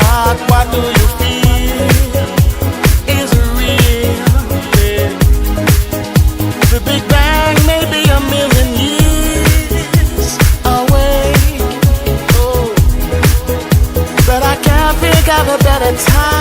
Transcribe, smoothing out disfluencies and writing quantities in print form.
heart, what do you feel? Is it real? Yeah. The Big Bang may be a million years away, oh, but I can't think of a better time